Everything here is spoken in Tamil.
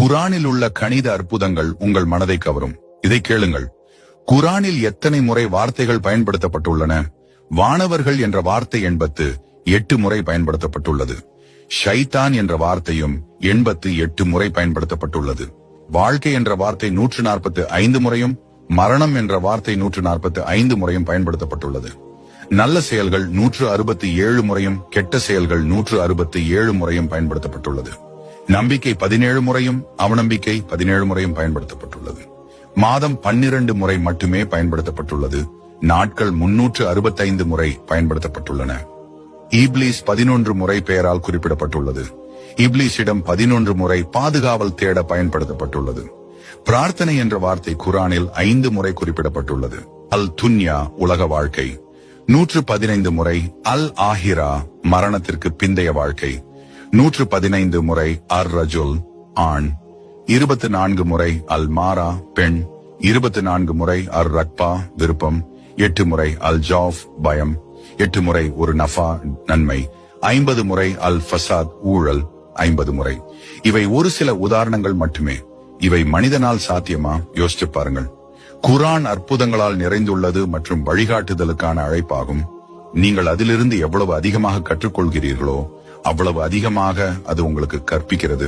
குரானில் உள்ள கணித அற்புதங்கள் உங்கள் மனதை கவரும். இதை கேளுங்கள். குரானில் எத்தனை முறை வார்த்தைகள் பயன்படுத்தப்பட்டுள்ளன? வானவர்கள் என்ற வார்த்தை 88 முறை பயன்படுத்தப்பட்டுள்ளது. ஷைத்தான் என்ற வார்த்தையும் 88 முறை பயன்படுத்தப்பட்டுள்ளது. வாழ்க்கை என்ற வார்த்தை 145 முறையும், மரணம் என்ற வார்த்தை 145 முறையும் பயன்படுத்தப்பட்டுள்ளது. நல்ல செயல்கள் 167 முறையும், கெட்ட செயல்கள் 167 முறையும் பயன்படுத்தப்பட்டுள்ளது. நம்பிக்கை 17 முறையும், அவநம்பிக்கை 17 முறையும் பயன்படுத்தப்பட்டுள்ளது. மாதம் 12 முறை மட்டுமே பயன்படுத்தப்பட்டுள்ளது. நாட்கள் 365 முறை பயன்படுத்தப்பட்டுள்ளன. இப்லீஸ் 11 முறை பெயரால் குறிப்பிடப்பட்டுள்ளது. இப்லீஸிடம் 11 முறை பாதுகாவல் தேட பயன்படுத்தப்பட்டுள்ளது. பிரார்த்தனை என்ற வார்த்தை குரானில் 5 முறை குறிப்பிடப்பட்டுள்ளது. அல் துன்யா உலக வாழ்க்கை 115 முறை, அல் ஆஹிரா மரணத்திற்கு பிந்தைய வாழ்க்கை 115 முறை, அர் ரஜுல் ஆண் 24 முறை, அல் மாரா பெண் 24 முறை, அர் ரக்பா விருப்பம் 8 முறை, அல் ஜாஃப் பயம் 8 முறை, ஒரு நஃபா நன்மை 50 முறை, அல் ஃபசாத் ஊழல் 50 முறை. இவை ஒரு சில உதாரணங்கள் மட்டுமே. இவை மனிதனால் சாத்தியமா? யோசிச்சு பாருங்கள். குரான் அற்புதங்களால் நிறைந்துள்ளது மற்றும் வழிகாட்டுதலுக்கான அழைப்பாகும். நீங்கள் அதிலிருந்து எவ்வளவு அதிகமாக கற்றுக்கொள்கிறீர்களோ அவ்வளவு அதிகமாக அது உங்களுக்கு கற்பிக்கிறது.